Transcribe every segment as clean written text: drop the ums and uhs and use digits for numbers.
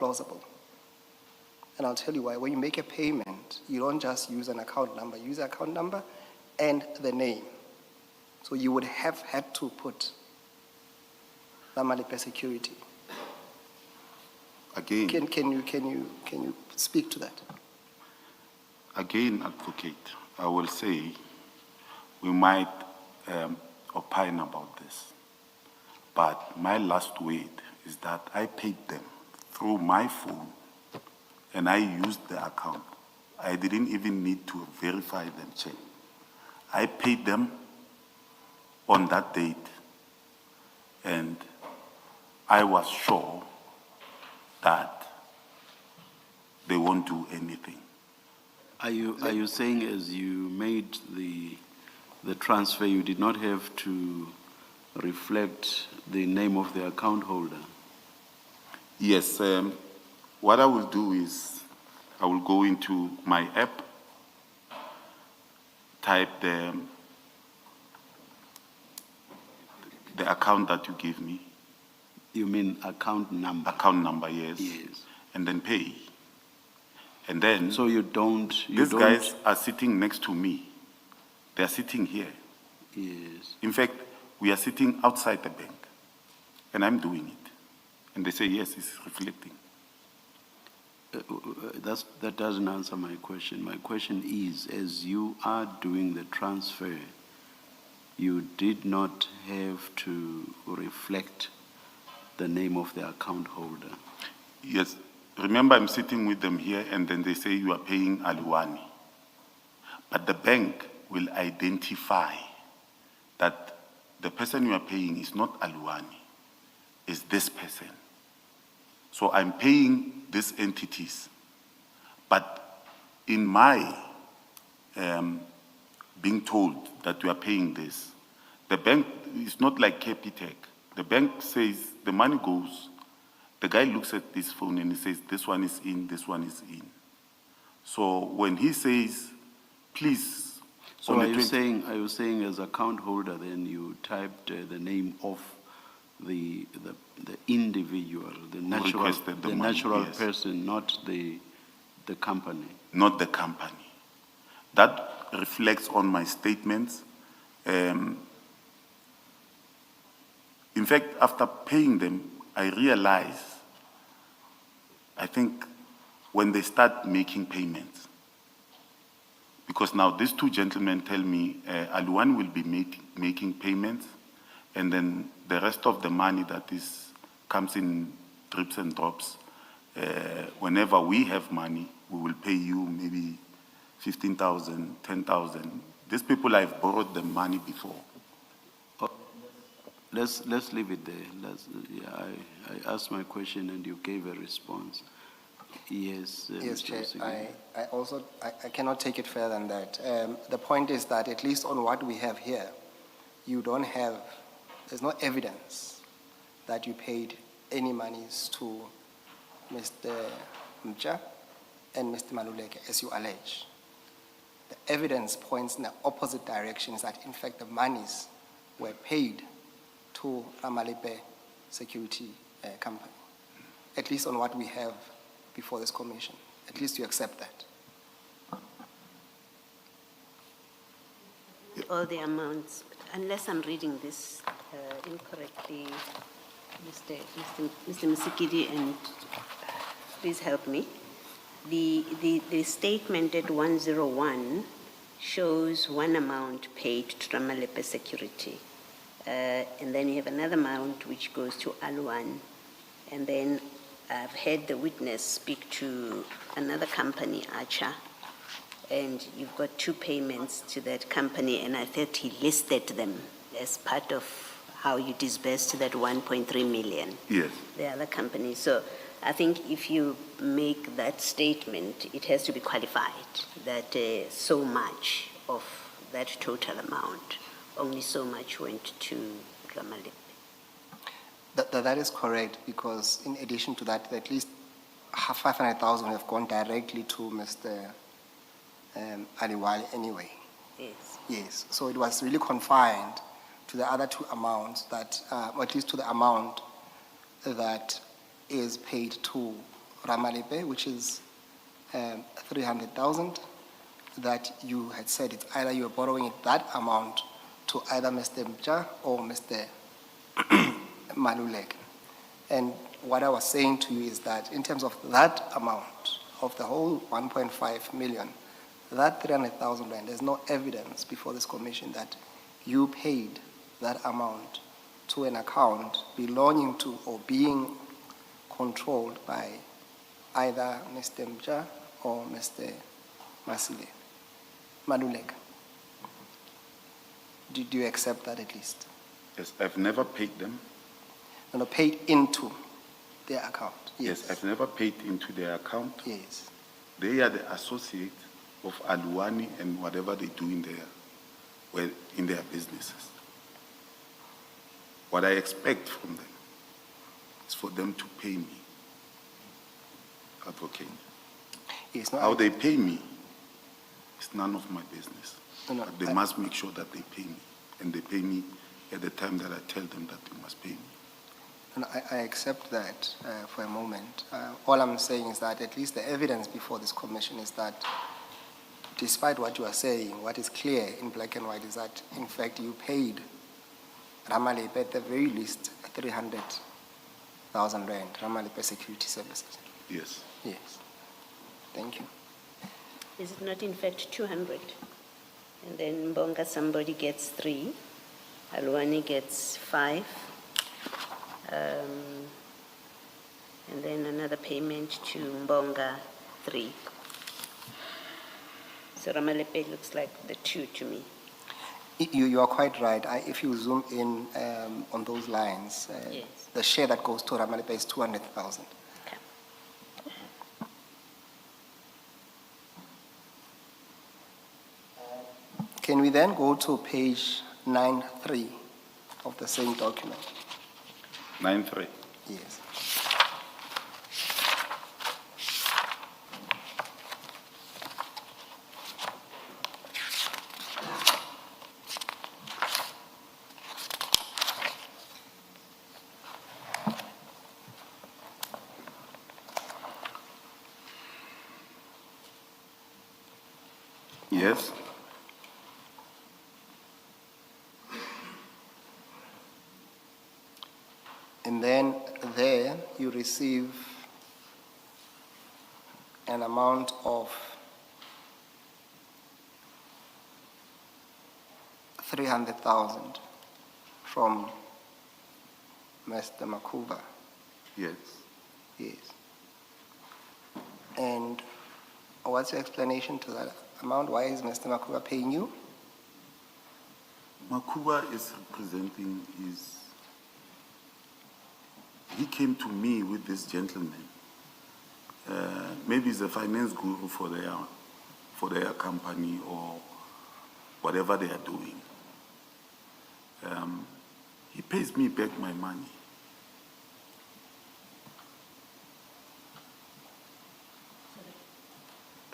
plausible. And I'll tell you why. When you make a payment, you don't just use an account number. You use the account number and the name. So you would have had to put Ramalipe Security. Again, Can you speak to that? Again, advocate, I will say we might opine about this, but my last word is that I paid them through my phone and I used the account. I didn't even need to verify them check. I paid them on that date and I was sure that they won't do anything. Are you saying as you made the transfer, you did not have to reflect the name of the account holder? Yes, what I will do is I will go into my app, type the account that you gave me. You mean account number? Account number, yes. Yes. And then pay. And then, so these guys are sitting next to me. They are sitting here. Yes. In fact, we are sitting outside the bank, and I'm doing it. And they say, yes, it's reflecting. That doesn't answer my question. My question is, as you are doing the transfer, you did not have to reflect the name of the account holder. Yes. Remember, I'm sitting with them here, and then they say you are paying Aluwani. But the bank will identify that the person you are paying is not Aluwani, is this person. So I'm paying these entities. But in my being told that you are paying this, the bank is not like Capitec. The bank says the money goes. The guy looks at this phone and he says, this one is in, this one is in. So when he says, please. So are you saying as account holder, then you typed the name of the individual, the natural yes. person, not the company? Not the company. That reflects on my statements. In fact, after paying them, I realize, I think, when they start making payments, because now these two gentlemen tell me Aluwan will be making payments, and then the rest of the money that comes in drips and drops, whenever we have money, we will pay you maybe 15,000, 10,000. These people, I've borrowed them money before. Let's leave it there. I asked my question and you gave a response. Yes. Yes, Chair. I cannot take it further than that. The point is that at least on what we have here, there's no evidence that you paid any monies to Mr. Mcha and Mr. Maluleke, as you allege. The evidence points in the opposite direction, is that in fact the monies were paid to Ramalipe Security Company, at least on what we have before this commission. At least you accept that. All the amounts, unless I'm reading this incorrectly, Mr. Musikidi, and please help me. The statement at 101 shows one amount paid to Ramalipe Security. And then you have another amount which goes to Aluwan. And then I've had the witness speak to another company, Archer, and you've got two payments to that company, and I thought he listed them as part of how you disbursed that 1.3 million. Yes. The other company. So I think if you make that statement, it has to be qualified that so much of that total amount, only so much went to Ramalipe. That is correct, because in addition to that, at least 500,000 have gone directly to Mr. Aliwali anyway. Yes. Yes. So it was really confined to the other two amounts or at least to the amount that is paid to Ramalepe, which is 300,000, that you had said it's either you're borrowing it, that amount to either Mr. Mja or Mr. Maluleke. And what I was saying to you is that in terms of that amount of the whole 1.5 million, that 300,000 rand, there's no evidence before this commission that you paid that amount to an account belonging to or being controlled by either Mr. Mja or Mr. Maluleke. Do you accept that at least? Yes, I've never paid them. No, paid into their account. Yes, I've never paid into their account. Yes. They are the associates of Aluwani and whatever they do in their businesses. What I expect from them is for them to pay me, advocate. Yes, no, How they pay me is none of my business. No, But they must make sure that they pay me, and they pay me at the time that I tell them that they must pay me. And I accept that for a moment. All I'm saying is that at least the evidence before this commission is that despite what you are saying, what is clear in black and white is that, in fact, you paid Ramalepe at the very least 300,000 rand, Ramalepe Security Services. Yes. Yes. Thank you. Is it not in fact 200? And then Mbonga, somebody gets 3, Alwani gets 5, and then another payment to Mbonga, 3. So Ramalepe looks like the 2 to me. You are quite right. If you zoom in on those lines, Yes. the share that goes to Ramalepe is 200,000. Okay. Can we then go to page 9.3 of the same document? 9.3. Yes. Yes. And then there you receive an amount of 300,000 from Mr. Makuba. Yes. Yes. And what's your explanation to that amount? Why is Mr. Makuba paying you? Makuba is representing he came to me with this gentleman. Maybe he's a finance guru for their company or whatever they are doing. He pays me back my money.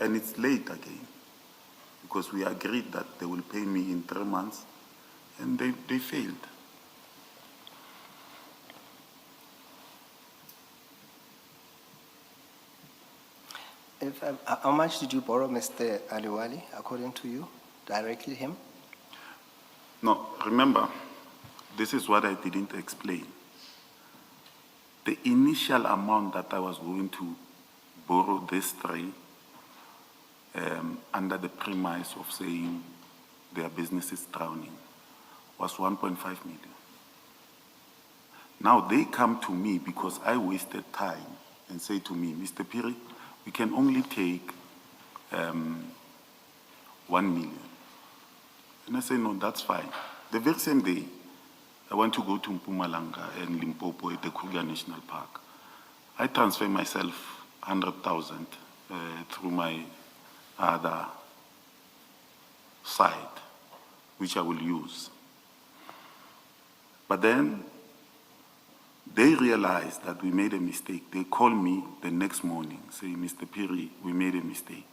And it's late again, because we agreed that they will pay me in 3 months, and they failed. How much did you borrow Mr. Aliwali, according to you, directly him? No, remember, this is what I didn't explain. The initial amount that I was going to borrow these 3 under the premise of saying their business is drowning was 1.5 million. Now they come to me because I wasted time and say to me, Mr. Piri, we can only take 1 million. And I say, no, that's fine. The very same day, I want to go to Madlanga and Limpopo at the Kruger National Park. I transfer myself 100,000 through my other side, which I will use. But then they realized that we made a mistake. They call me the next morning, say, Mr. Piri, we made a mistake.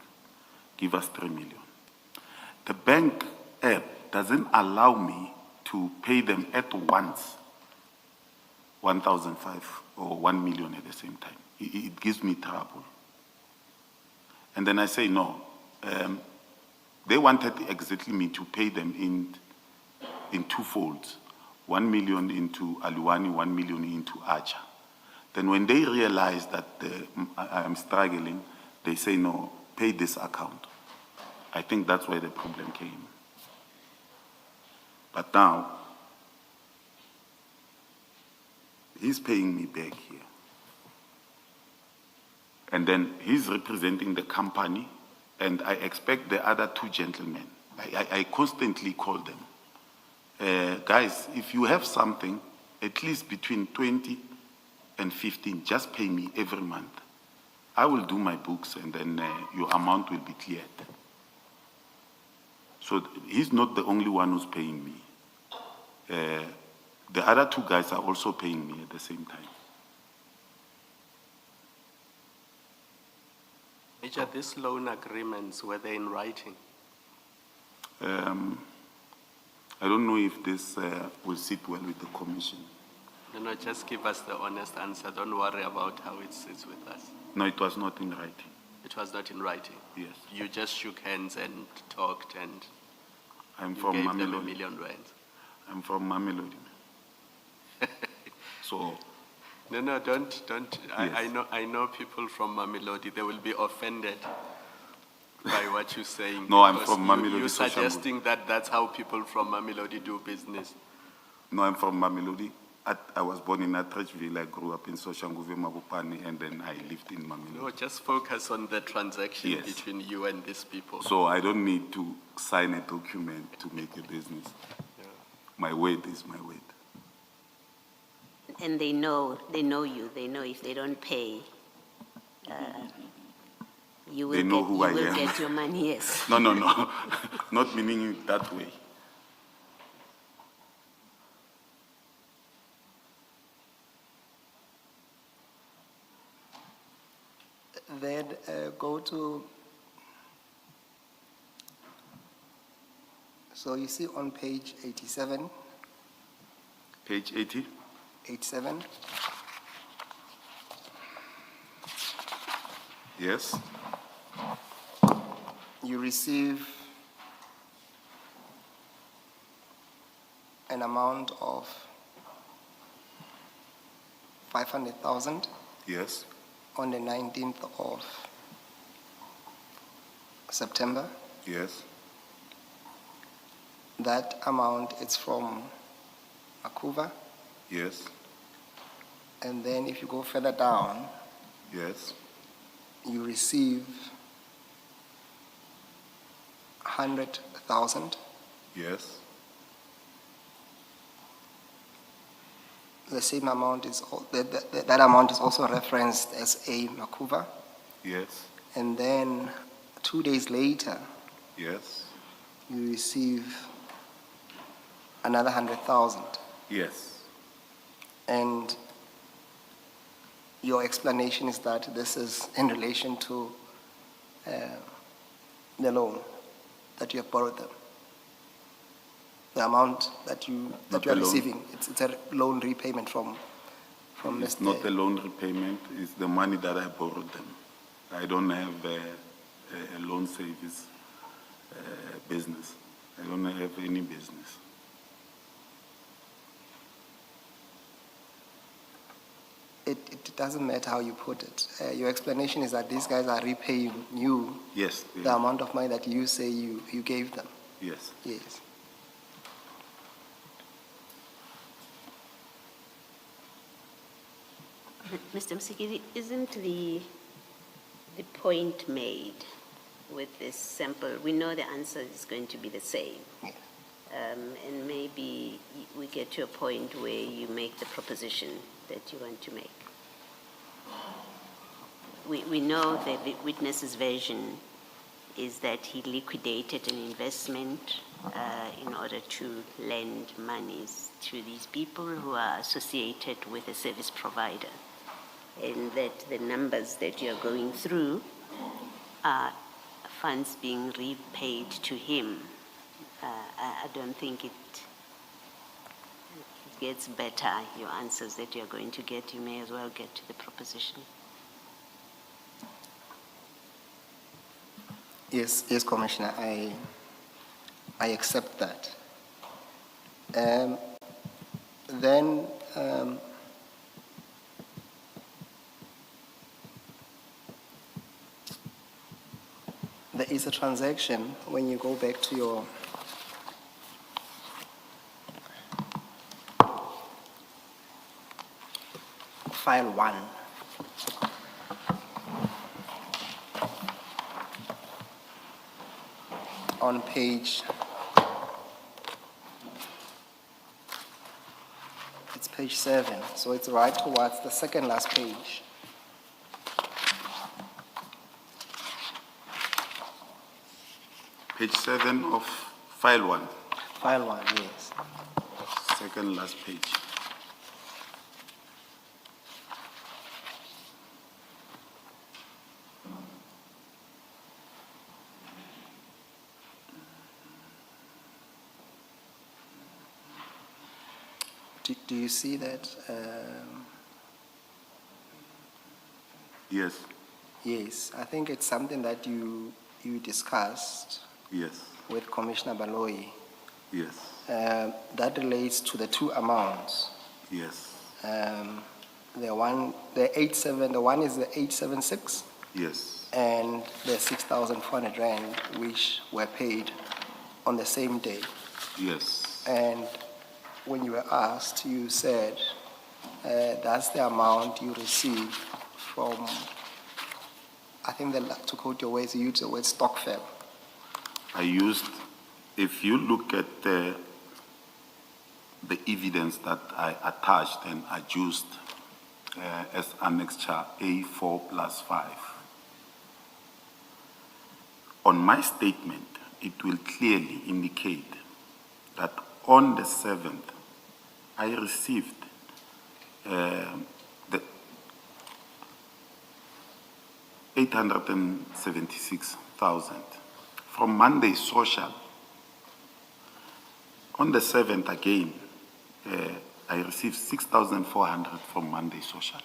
Give us 3 million. The bank app doesn't allow me to pay them at once 1,500 or 1 million at the same time. it gives me trouble. And then I say, no. They wanted exactly me to pay them in two folds, 1 million into Aluwani, 1 million into Archer. Then when they realize that I am struggling, they say, no, pay this account. I think that's where the problem came. But now, he's paying me back here. And then he's representing the company, and I expect the other two gentlemen, I constantly call them. Guys, if you have something, at least between 20 and 15, just pay me every month. I will do my books, and then your amount will be cleared. So he's not the only one who's paying me. The other two guys are also paying me at the same time. Major, these loan agreements, were they in writing? I don't know if this will sit well with the commission. No, just give us the honest answer. Don't worry about how it sits with us. No, it was not in writing. It was not in writing? Yes. You just shook hands and talked and I'm you from gave them Mamelodi. R1 million. I'm from Mamelodi. So. No, don't. Yes. I know people from Mamelodi. They will be offended by what you're saying. No, I'm because from Mamelodi, You're Soshanguve. suggesting that that's how people from Mamelodi do business. No, I'm from Mamelodi. I was born in Atteridgeville. I grew up in Soshanguve, Mabopane, and then I lived in Mamelodi. No, just focus on the transaction Yes. between you and these people. So I don't need to sign a document to make a business. Yeah. My word is my word. And they know you, they know if they don't pay, you will, They know who I you will am. get your money, yes. No. Not meaning it that way. Then go to, so you see on page 87, Page 80. 87, Yes. you receive an amount of 500,000 Yes. on the 19th of September. Yes. That amount is from Makuva. Yes. And then if you go further down, Yes. you receive 100,000. Yes. The same amount is, that amount is also referenced as a Makuva. Yes. And then 2 days later, Yes. you receive another 100,000. Yes. And your explanation is that this is in relation to the loan that you have borrowed them. The amount that you Not are the loan. receiving, it's a loan repayment from It's Mr. not the loan repayment, it's the money that I borrowed them. I don't have a loan service business. I don't have any business. It doesn't matter how you put it. Your explanation is that these guys are repaying you Yes. the amount of money that you say you gave them. Yes. Yes. Mr. Msikiri, isn't the point made with this sample? We know the answer is going to be the same. Yeah. And maybe we get to a point where you make the proposition that you want to make. We know that the witness's version is that he liquidated an investment in order to lend monies to these people who are associated with a service provider, and that the numbers that you're going through are funds being repaid to him. I don't think it gets better, your answers that you're going to get. You may as well get to the proposition. Yes, Commissioner, I accept that. Then, there is a transaction when you go back to your file 1. On page, it's page 7, so it's right towards the second last page. Page 7 of file 1, File 1, yes. second last page. Do you see that? Yes, Yes, I think it's something that you discussed yes, with Commissioner Baloyi. yes, That relates to the two amounts. yes, The one is the 876 yes, and the 6,400 rand, which were paid on the same day. yes, And when you were asked, you said that's the amount you received from, I think to quote your words, you used the word stock firm. I used, if you look at the evidence that I attached and adduced as annexure A4+5, on my statement, it will clearly indicate that on the 7th, I received the 876,000 from Monday Social. On the 7th again, I received 6,400 from Monday Social.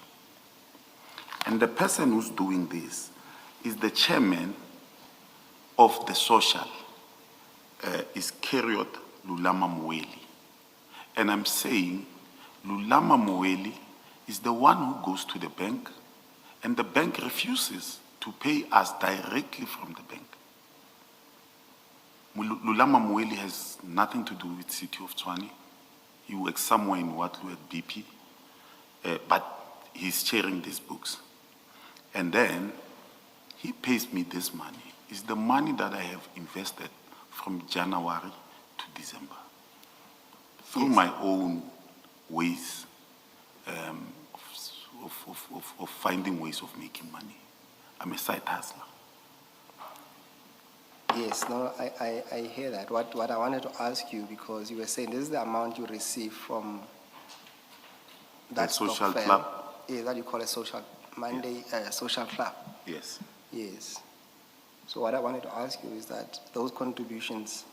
And the person who's doing this is the chairman of the social, is Keriot Lulama Mweli. And I'm saying Lulama Mweli is the one who goes to the bank, and the bank refuses to pay us directly from the bank. Lulama Mweli has nothing to do with City of Tshwane. He works somewhere in Watlu at BP, but he's chairing these books. And then he pays me this money. It's the money that I have invested from January to December through my own ways of finding ways of making money. I'm a side hustler. Yes, no, I hear that. What I wanted to ask you, because you were saying this is the amount you receive from that social stock fair, club? Yeah, that you call a social Monday social club. Yes. Yes. So what I wanted to ask you is that those contributions,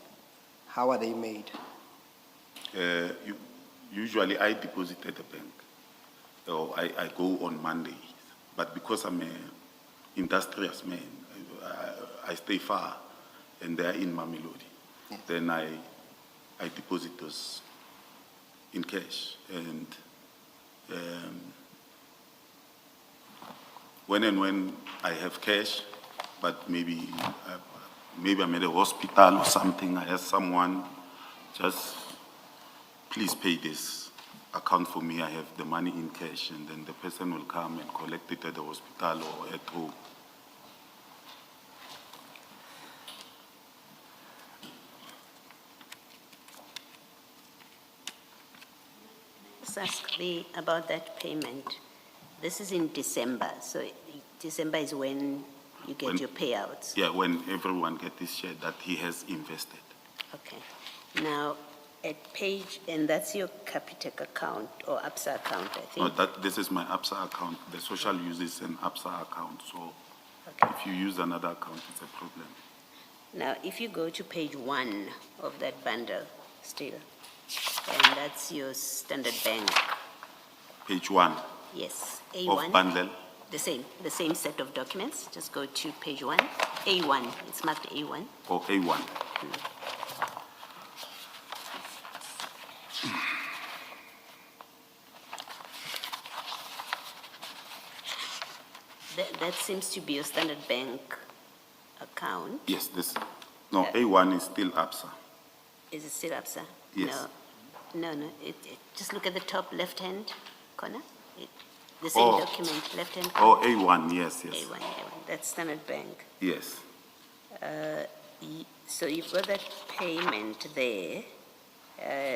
how are they made? Usually I deposit at the bank, or I go on Mondays. But because I'm an industrious man, I stay far, and they're in Mamelodi. Yes. Then I deposit those in cash. And when I have cash, but maybe I'm at a hospital or something, I ask someone, just please pay this account for me, I have the money in cash, and then the person will come and collect it at the hospital or at home. Let's ask about that payment. This is in December, so December is when you get When- your payouts. Yeah, when everyone gets this share that he has invested. Okay. Now, at page, and that's your Capitec account or ABSA account, I No, think. this is my ABSA account. The social uses an ABSA account, so Okay. if you use another account, it's a problem. Now, if you go to page 1 of that bundle still, and that's your Standard Bank, Page 1 yes, of A1. bundle. the same set of documents. Just go to page 1, A1. It's marked A1. or A1. That seems to be your Standard Bank account. Yes, no, A1 is still ABSA. Is it still up, sir? Yes. No, just look at the top left-hand corner. The same Oh. document, left-hand Oh, corner. A1, yes. A1, that's Standard Bank. Yes, So you've got that payment there,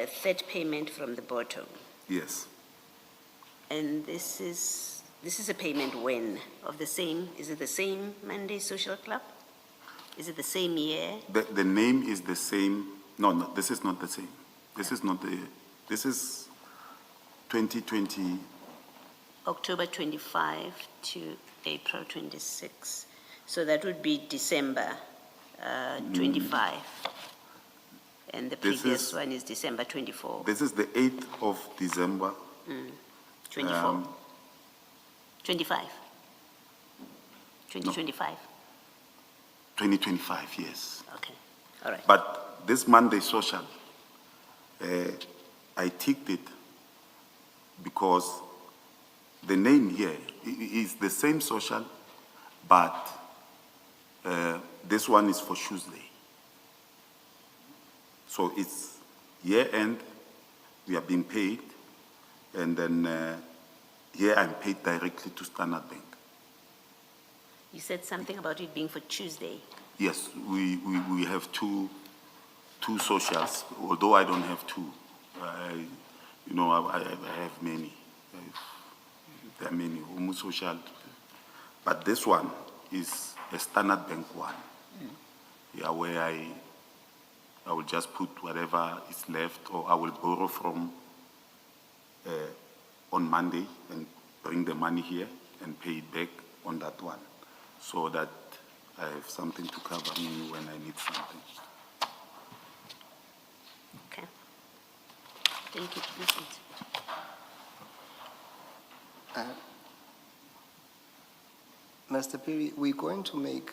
third payment from the bottom. yes. And this is a payment when? Is it the same Monday Social Club? Is it the same year? The name is the same. No, this is not the same. This is 2020. October 25 to April 26. So that would be December 25. And the This previous is- one is December 24. This is the 8th of December. 24. 25. 2025. 2025, yes. Okay. All right. But this Monday social, I ticked it because the name here is the same social, but this one is for Tuesday. So it's year end, we are being paid, and then here I'm paid directly to Standard Bank. You said something about it being for Tuesday. Yes, we have two socials, although I don't have two. I have many. There are many, Homo Social. But this one is a Standard Bank one. Yeah, where I will just put whatever is left, or I will borrow from on Monday and bring the money here and pay it back on that one, so that I have something to cover me when I need something. Okay. Thank you. Vincent. Mr. Piri, we're going to make,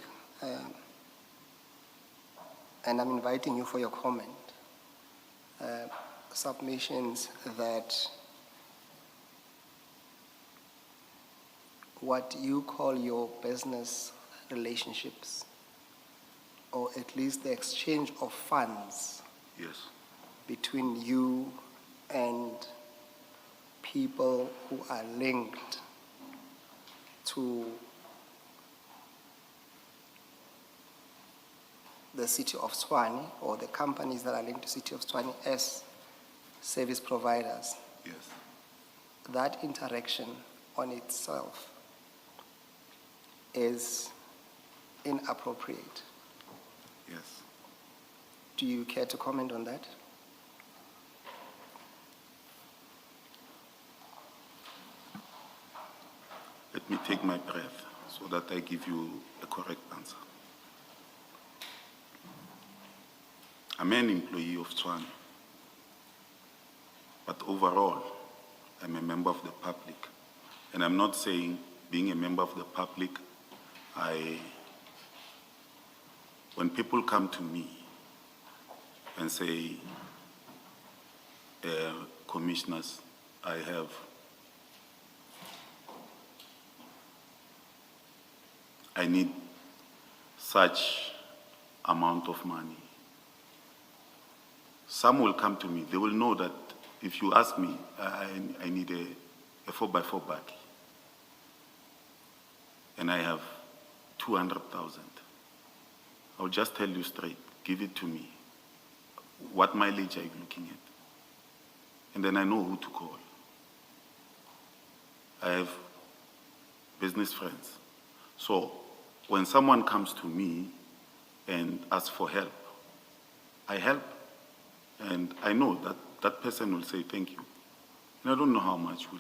and I'm inviting you for your comment, submissions that what you call your business relationships, or at least the exchange of funds Yes. between you and people who are linked to the city of Tshwane, or the companies that are linked to city of Tshwane as service providers. Yes. That interaction on itself is inappropriate. Yes. Do you care to comment on that? Let me take my breath so that I give you a correct answer. I'm an employee of Tshwane, but overall, I'm a member of the public. And I'm not saying being a member of the public, when people come to me and say, commissioners, I need such amount of money. Some will come to me, they will know that if you ask me, I need a 4x4 buggy, and I have 200,000. I'll just tell you straight, give it to me. What mileage are you looking at? And then I know who to call. I have business friends. So when someone comes to me and asks for help, I help. And I know that that person will say thank you. And I don't know how much will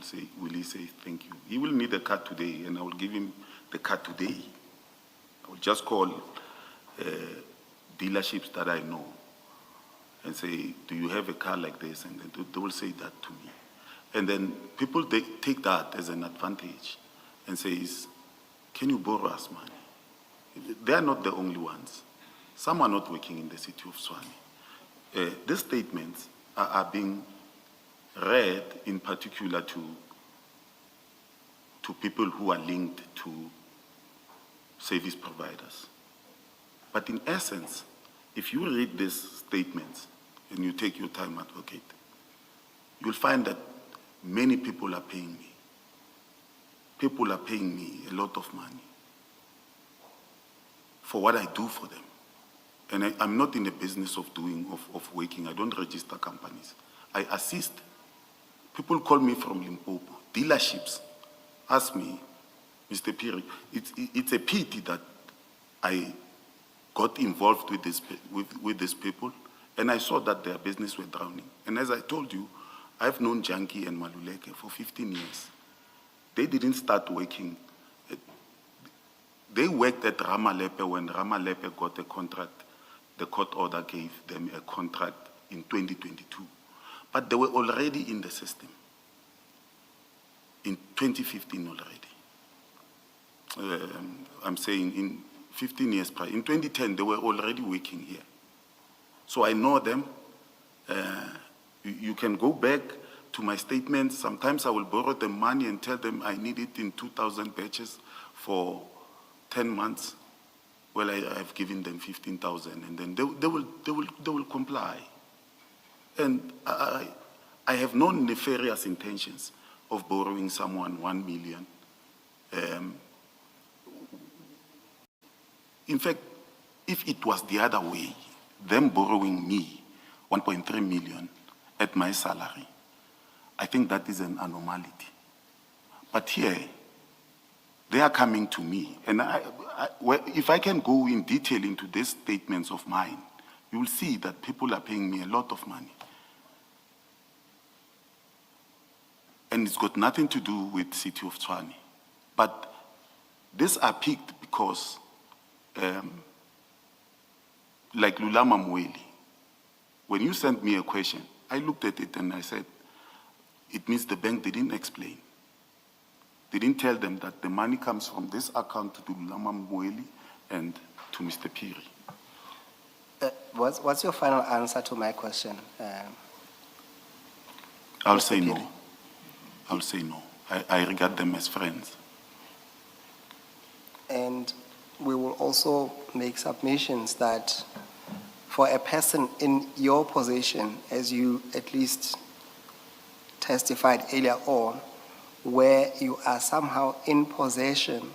he say thank you. He will need a car today, and I will give him the car today. I will just call dealerships that I know and say, do you have a car like this? And then they will say that to me. And then people, they take that as an advantage. and says, can you borrow us money? They are not the only ones. Some are not working in the city of Tshwane. These statements are being read in particular to people who are linked to service providers. But in essence, if you read these statements and you take your time, advocate, you'll find that many people are paying me. People are paying me a lot of money for what I do for them. And I'm not in the business of working. I don't register companies. I assist. People call me from Limpopo. Dealerships ask me, Mr. Piri, it's a pity that I got involved with these people, and I saw that their business were drowning. And as I told you, I've known Janki and Maluleke for 15 years. They didn't start working. They worked at Ramalepe when Ramalepe got a contract. The court order gave them a contract in 2022. But they were already in the system in 2015 already. I'm saying in 15 years prior. In 2010, they were already working here. So I know them. You can go back to my statements. Sometimes I will borrow them money and tell them I need it in 2,000 batches for 10 months. Well, I've given them 15,000, and then they will comply. And I have no nefarious intentions of borrowing someone 1 million. In fact, if it was the other way, them borrowing me 1.3 million at my salary, I think that is an anomaly. But here, they are coming to me, and if I can go in detail into these statements of mine, you will see that people are paying me a lot of money. And it's got nothing to do with City of Tshwane. But these are picked because, like Lulama Mweli, when you sent me a question, I looked at it and I said, it means the bank didn't explain. They didn't tell them that the money comes from this account to Lulama Mweli and to Mr. Piri. What's your final answer to my question? I'll Mr. say Piri? no. I'll say no. I regard them as friends. And we will also make submissions that for a person in your position, as you at least testified earlier on, where you are somehow in possession,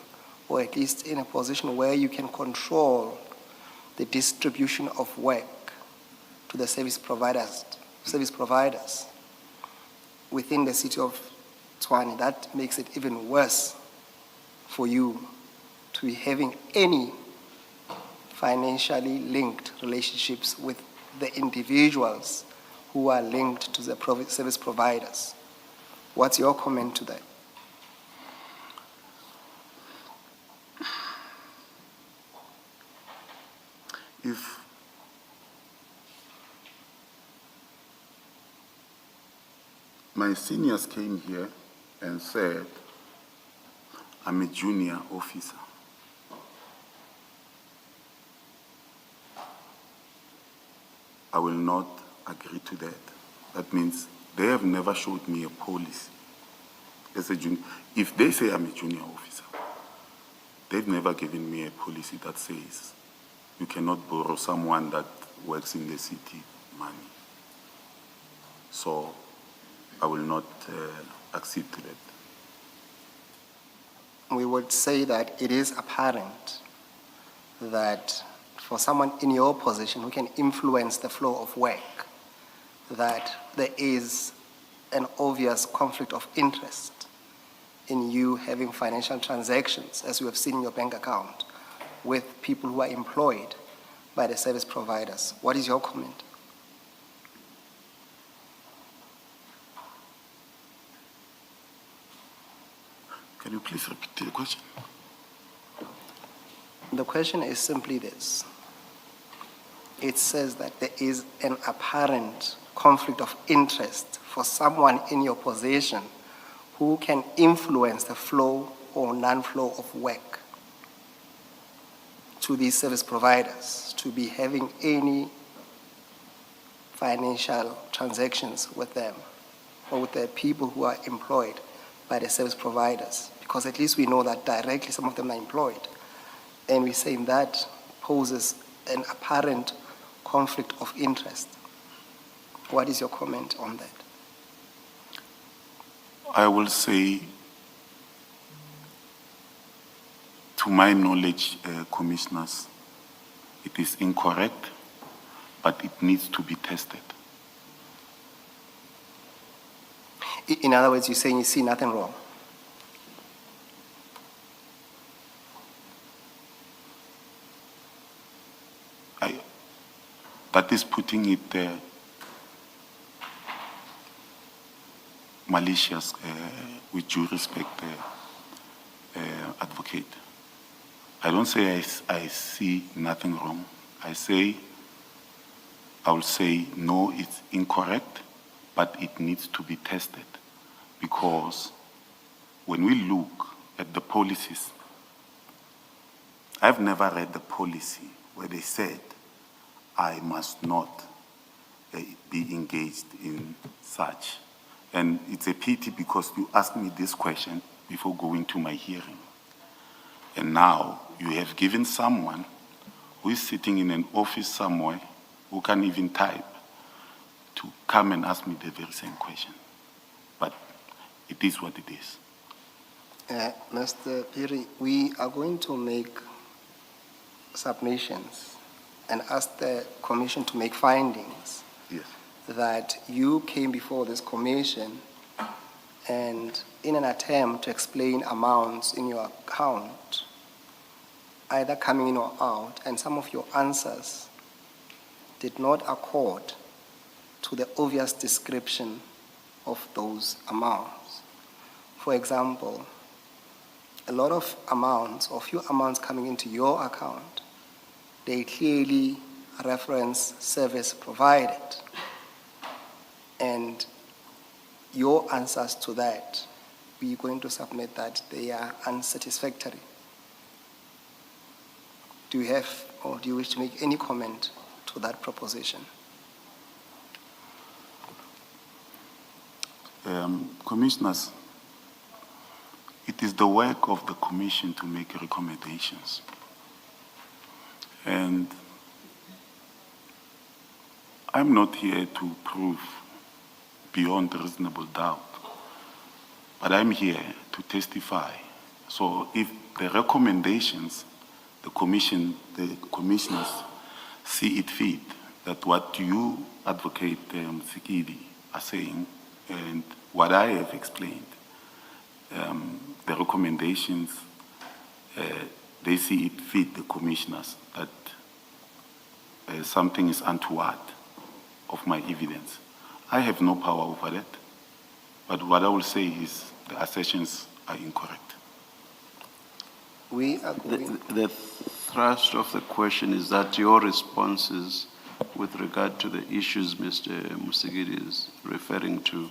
or at least in a position where you can control the distribution of work to the service providers within the city of Tshwane, that makes it even worse for you to be having any financially linked relationships with the individuals who are linked to the service providers. What's your comment to that? If my seniors came here and said, I'm a junior officer, I will not agree to that. That means they have never showed me a policy as a junior. If they say I'm a junior officer, they've never given me a policy that says you cannot borrow someone that works in the city money. So I will not accede to that. We would say that it is apparent that for someone in your position who can influence the flow of work, that there is an obvious conflict of interest in you having financial transactions, as you have seen in your bank account, with people who are employed by the service providers. What is your comment? Can you please repeat the question? The question is simply this. It says that there is an apparent conflict of interest for someone in your position who can influence the flow or non-flow of work to these service providers to be having any financial transactions with them or with the people who are employed by the service providers, because at least we know that directly some of them are employed. And we're saying that poses an apparent conflict of interest. What is your comment on that? I will say, to my knowledge, commissioners, it is incorrect, but it needs to be tested. In other words, you're saying you see nothing wrong? That is putting it malicious, with due respect, advocate. I don't say I see nothing wrong. I will say no, it's incorrect, but it needs to be tested, because when we look at the policies, I've never read the policy where they said I must not be engaged in such. And it's a pity because you asked me this question before going to my hearing. And now you have given someone who is sitting in an office somewhere, who can't even type, to come and ask me the very same question. But it is what it is. Mr. Piri, we are going to make submissions and ask the commission to make findings. Yes. That you came before this commission and in an attempt to explain amounts in your account, either coming in or out, and some of your answers did not accord to the obvious description of those amounts. For example, a lot of amounts, or few amounts coming into your account, they clearly reference service provided. And your answers to that, we're going to submit that they are unsatisfactory. Do you have, or do you wish to make any comment to that proposition? Commissioners, it is the work of the commission to make recommendations. And I'm not here to prove beyond reasonable doubt, but I'm here to testify. So if the recommendations, the commissioners see it fit, that what you advocate, Sikidi, are saying, and what I have explained, the recommendations, they see it fit, the commissioners, that something is untoward of my evidence. I have no power over that, but what I will say is the assertions are incorrect. We are going... The thrust of the question is that your responses with regard to the issues Mr. Musigiri is referring to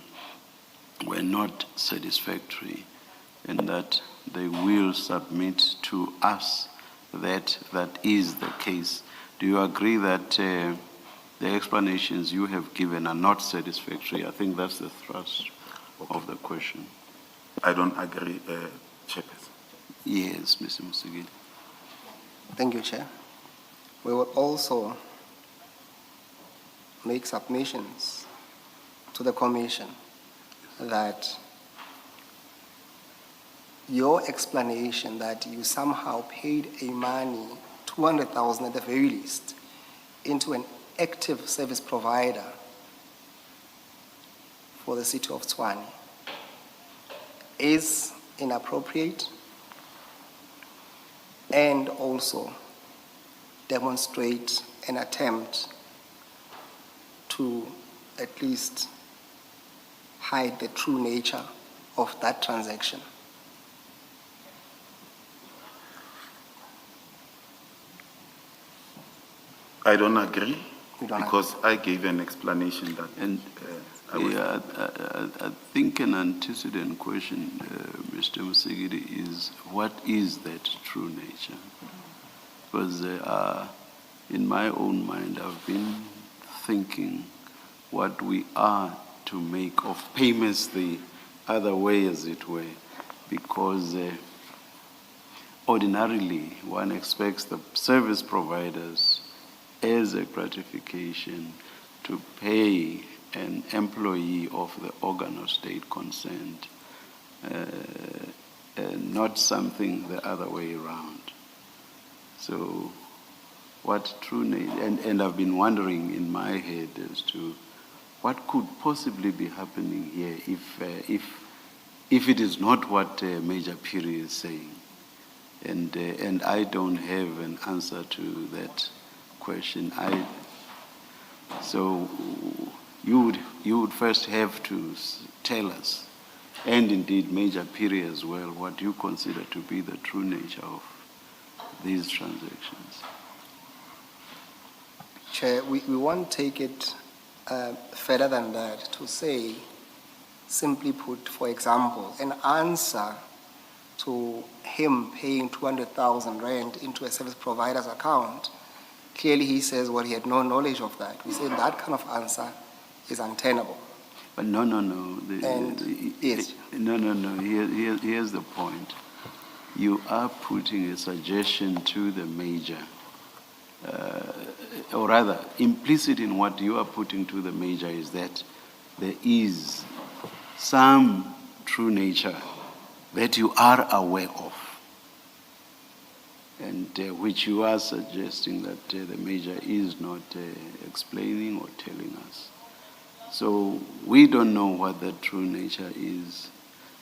were not satisfactory, and that they will submit to us that that is the case. Do you agree that the explanations you have given are not satisfactory? I think that's the thrust of the question. I don't agree, Chairperson. Yes, Mr. Musigiri. Thank you, Chair. We will also make submissions to the Commission that your explanation that you somehow paid a money, 200,000 at the very least, into an active service provider for the city of Tshwane is inappropriate and also demonstrate an attempt to at least hide the true nature of that transaction. I don't agree You don't have- Because I gave an explanation that. And I was- I think an antecedent question, Mr. Musigiri, is what is that true nature? Because in my own mind, I've been thinking what we are to make of payments the other way, as it were, because ordinarily one expects the service providers as a gratification to pay an employee of the organ of state consent, not something the other way around. So what true nature, and I've been wondering in my head as to what could possibly be happening here if it is not what Major Piri is saying. And I don't have an answer to that question. So you would first have to tell us, and indeed Major Piri as well, what you consider to be the true nature of these transactions. Chair, we won't take it further than that to say, simply put, for example, an answer to him paying 200,000 rand into a service provider's account. Clearly he says, well, he had no knowledge of that. We say that kind of answer is untenable. But no. Yes. No. Here's the point. You are putting a suggestion to the major, or rather, implicit in what you are putting to the major is that there is some true nature that you are aware of, and which you are suggesting that the major is not explaining or telling us. So we don't know what that true nature is.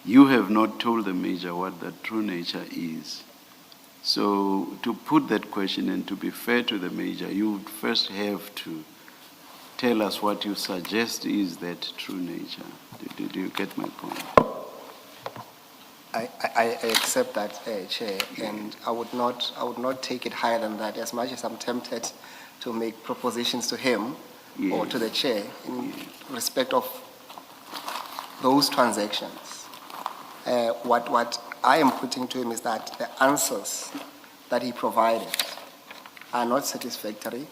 You have not told the major what that true nature is. So to put that question and to be fair to the major, you would first have to tell us what you suggest is that true nature. Do you get my point? I accept that, Chair, and I would not take it higher than that, as much as I'm tempted to make propositions to him or to the Chair in respect of those transactions. What I am putting to him is that the answers that he provided are not satisfactory.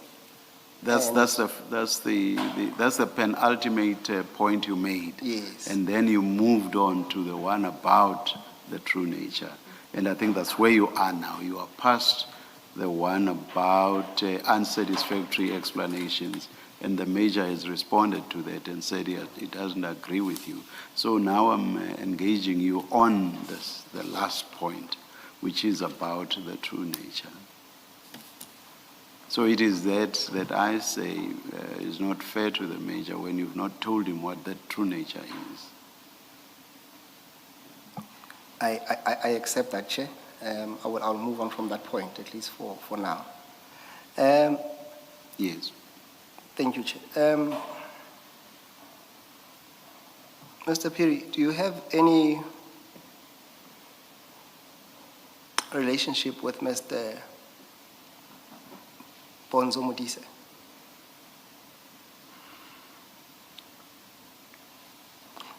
That's the penultimate point you made. Yes. And then you moved on to the one about the true nature. And I think that's where you are now. You are past the one about unsatisfactory explanations. And the major has responded to that and said it doesn't agree with you. So now I'm engaging you on the last point, which is about the true nature. So it is that I say is not fair to the major when you've not told him what that true nature is. I accept that, Chair. I'll move on from that point, at least for now. Yes. Thank you, Chair. Mr. Piri, do you have any relationship with Mr. Bonzo Modise?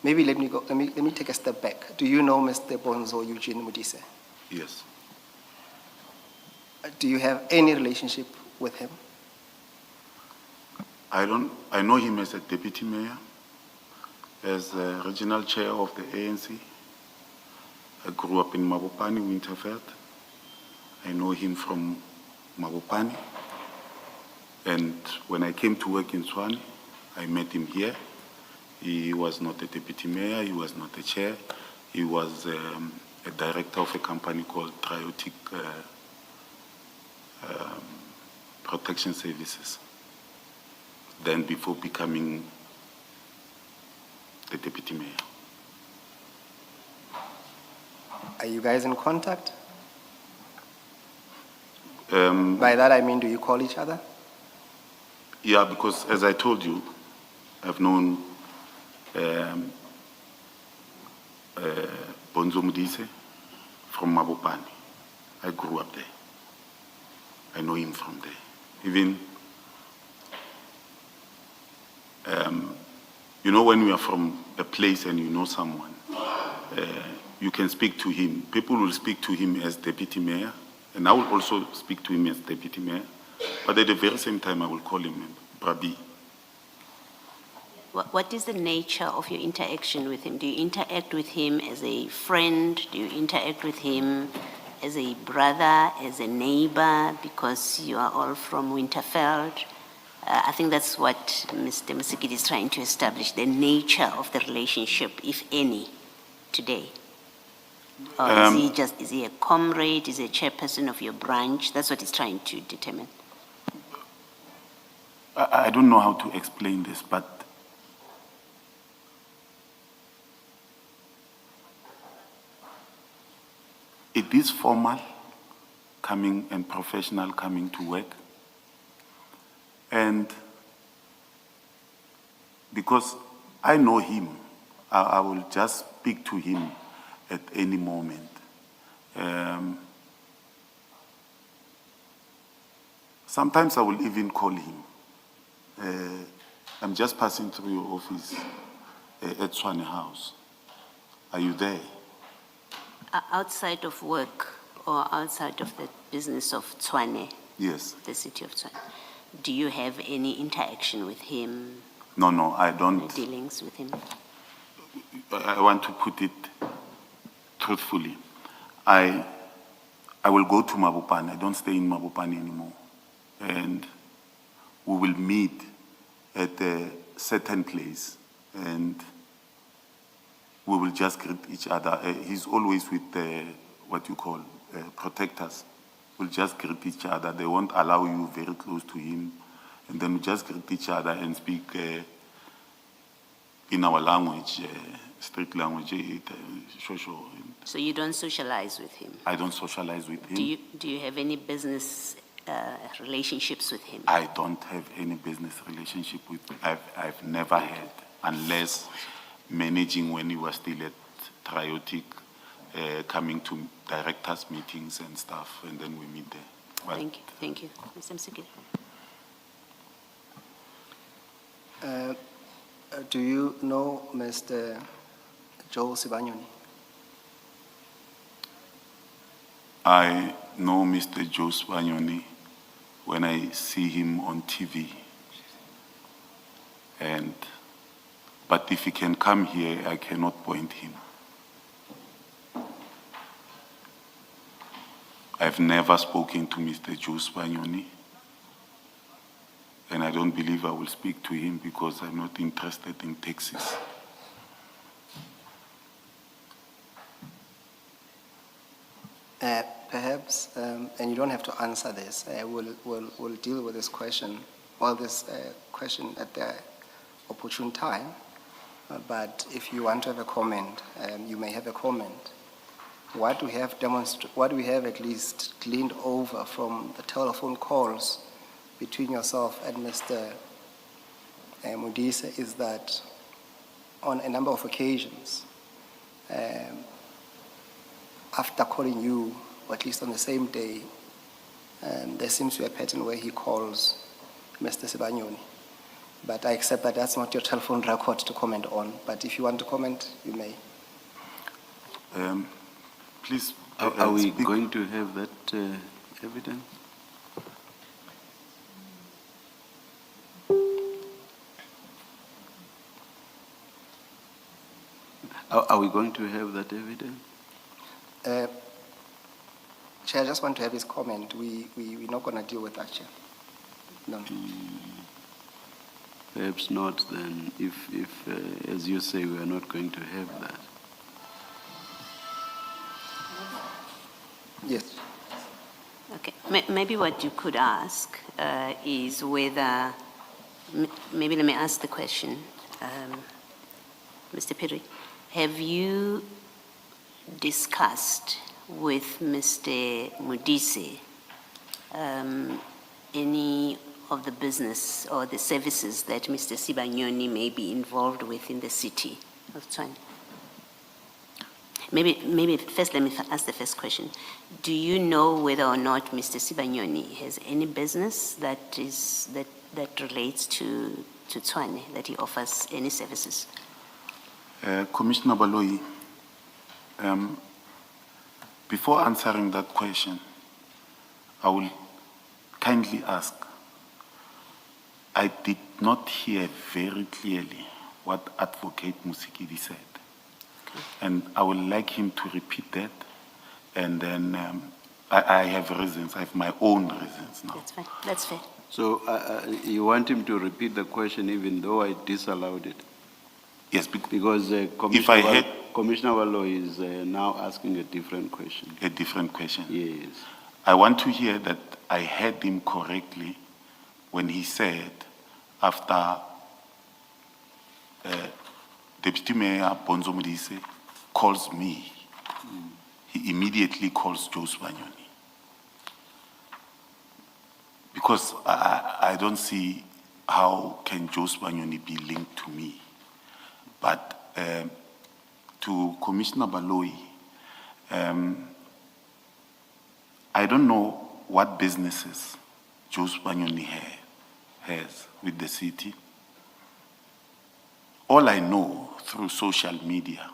Maybe let me take a step back. Do you know Mr. Bonzo Eugene Modise? Yes. Do you have any relationship with him? I know him as a deputy mayor, as a regional chair of the ANC. I grew up in Mabopani, Winterveld. I know him from Mabopani. And when I came to work in Tshwane, I met him here. He was not a deputy mayor, he was not a chair. He was a director of a company called Triotic Protection Services. Then before becoming the deputy mayor. Are you guys in contact? By that I mean, do you call each other? Yeah, because as I told you, I've known Bonzo Modise from Mabopani. I grew up there. I know him from there. Even You know, when you are from a place and you know someone, you can speak to him. People will speak to him as deputy mayor, and I will also speak to him as deputy mayor. But at the very same time, I will call him Brabi. What is the nature of your interaction with him? Do you interact with him as a friend? Do you interact with him as a brother, as a neighbor, because you are all from Winterfeld? I think that's what Mr. Masikidi is trying to establish, the nature of the relationship, if any, today. Or is he a comrade? Is he a chairperson of your branch? That's what he's trying to determine. I don't know how to explain this, but it is formal coming and professional coming to work. And because I know him, I will just speak to him at any moment. Sometimes I will even call him. I'm just passing through your office at Swane House. Are you there? Outside of work or outside of the business of Tshwane? Yes. The city of Tshwane. Do you have any interaction with him? No, I don't. Dealings with him? I want to put it truthfully. I will go to Mabopane. I don't stay in Mabopane anymore. And we will meet at a certain place and we will just greet each other. He's always with what you call protectors. We'll just greet each other. They won't allow you very close to him. And then we just greet each other and speak in our language, street language. So you don't socialize with him? I don't socialize with him. Do you have any business relationships with him? I don't have any business relationship with him. I've never had, unless managing when he was still at Triotic, coming to directors' meetings and stuff, and then we meet there. But Thank you. Mr. Msikili. Do you know Mr. Joe Sibanyoni? I know Mr. Joe Spanioni when I see him on TV. But if he can come here, I cannot point him. I've never spoken to Mr. Joe Spanioni, and I don't believe I will speak to him because I'm not interested in taxis. Perhaps, and you don't have to answer this, we'll deal with this question, question at the opportune time. But if you want to have a comment, you may have a comment. What we have at least gleaned over from the telephone calls between yourself and Mr. Modise is that on a number of occasions, after calling you, or at least on the same day, there seems to be a pattern where he calls Mr. Sibanyoni. But I accept that that's not your telephone record to comment on. But if you want to comment, you may. Please. Are we going to have that evidence? Are we going to have that evidence? Chair, I just want to have his comment. We're not going to deal with that, Chair. No. Perhaps not then, if as you say, we are not going to have that. Yes. Okay. Maybe what you could ask is whether, maybe let me ask the question, Mr. Piri, have you discussed with Mr. Modise any of the business or the services that Mr. Sibanyoni may be involved with in the city of Tshwane? Maybe first let me ask the first question. Do you know whether or not Mr. Sibanyoni has any business that relates to Tshwane, that he offers any services? Commissioner Baloyi, before answering that question, I will kindly ask, I did not hear very clearly what Advocate Musikidi said. And I would like him to repeat that. And then I have reasons, I have my own reasons now. That's fine, that's fair. So you want him to repeat the question even though I disallowed it? Yes, Because Commissioner Wallo is now asking a different question. a different question. Yes. I want to hear that I heard him correctly when he said after Deputy Mayor Bonzo Modise calls me, he immediately calls Joe Sibanyoni. Because I don't see how can Joe Sibanyoni be linked to me. But to Commissioner Baloyi, I don't know what businesses Joe Sibanyoni has with the city. All I know through social media,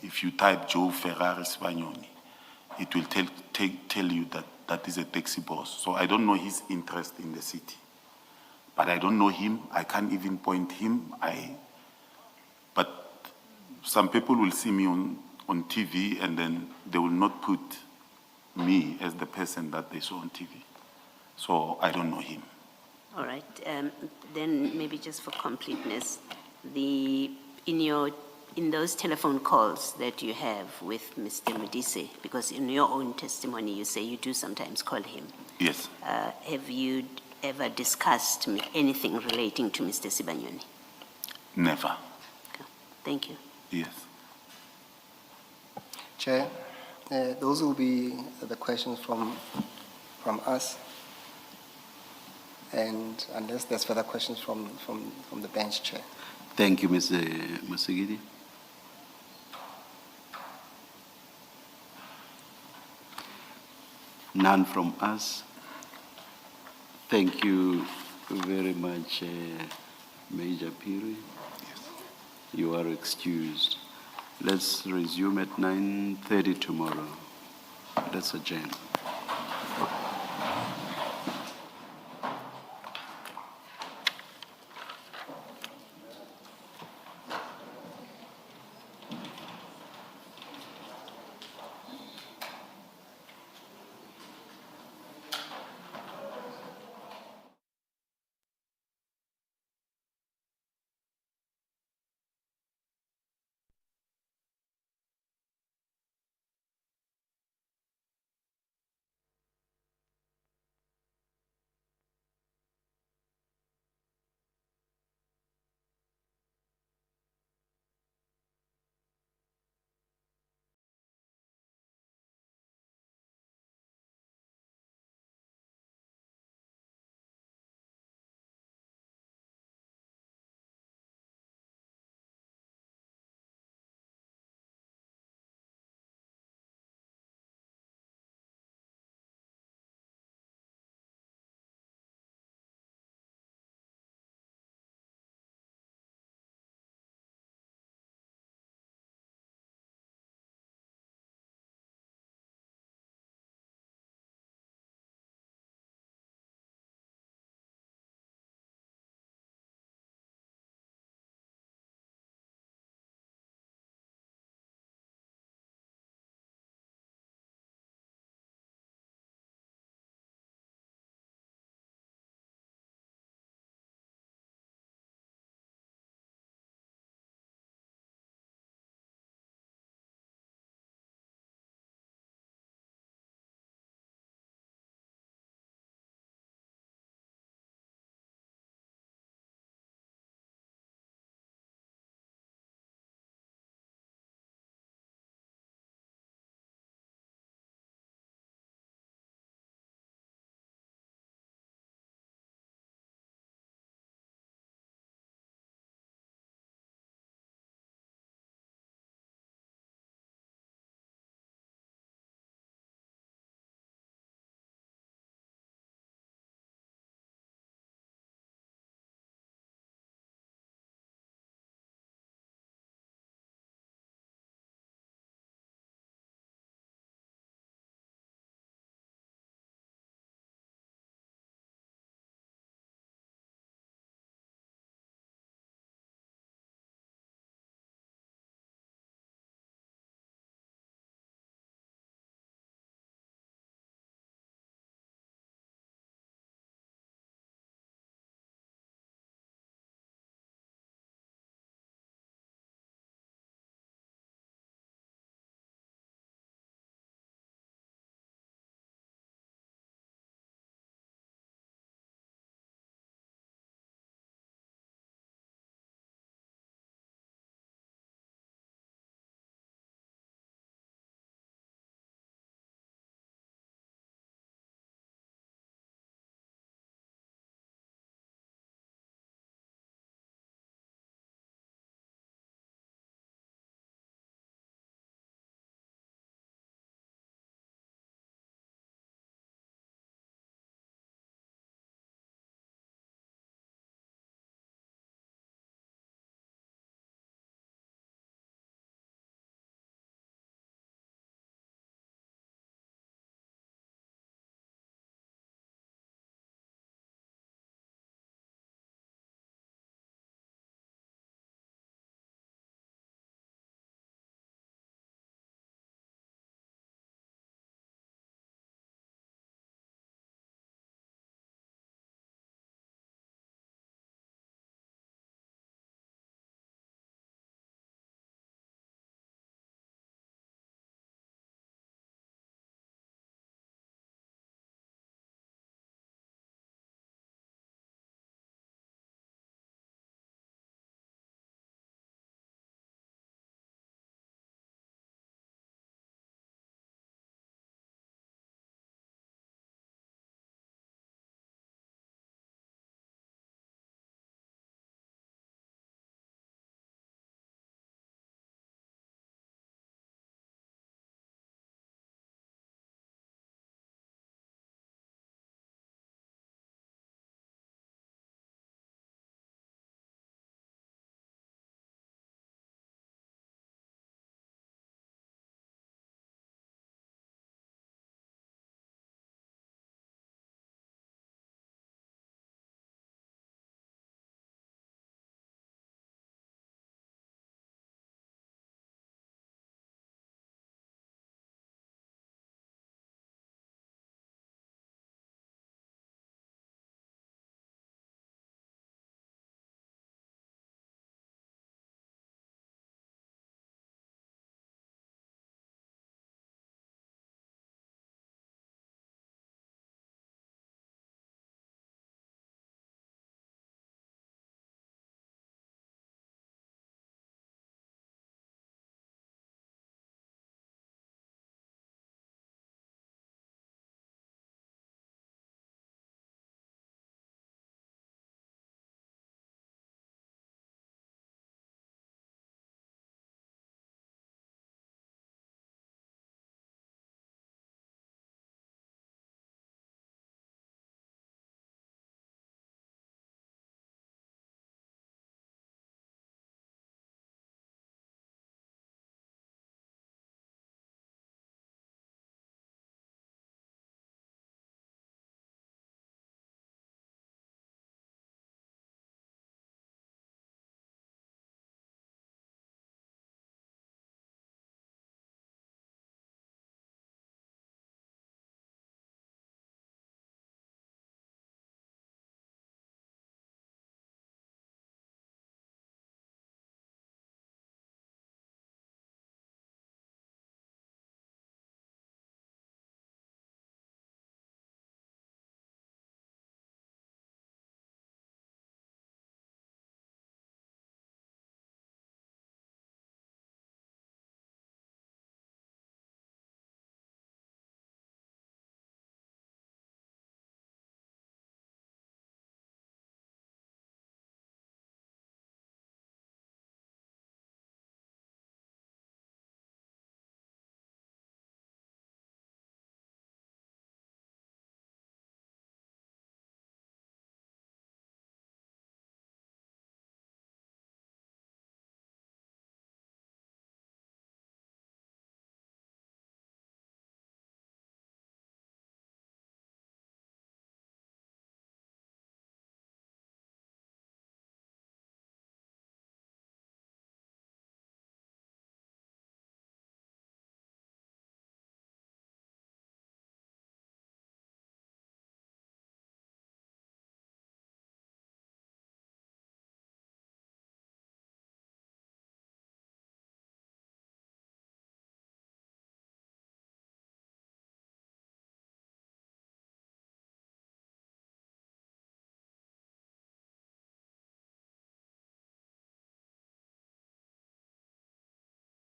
if you type Joe Ferrari Sibanyoni, it will tell you that that is a taxi boss. So I don't know his interest in the city. But I don't know him. I can't even point him. But some people will see me on TV and then they will not put me as the person that they saw on TV. So I don't know him. All right, then maybe just for completeness, in those telephone calls that you have with Mr. Modise, because in your own testimony you say you do sometimes call him. Yes. Have you ever discussed anything relating to Mr. Sibanyoni? Never. Okay. Thank you. Yes. Chair, those will be the questions from us. And unless there's further questions from the bench, Chair. Thank you, Mr. Musigidi. None from us. Thank you very much, Major Piri. Yes. You are excused. Let's resume at 9:30 tomorrow. Let's adjourn.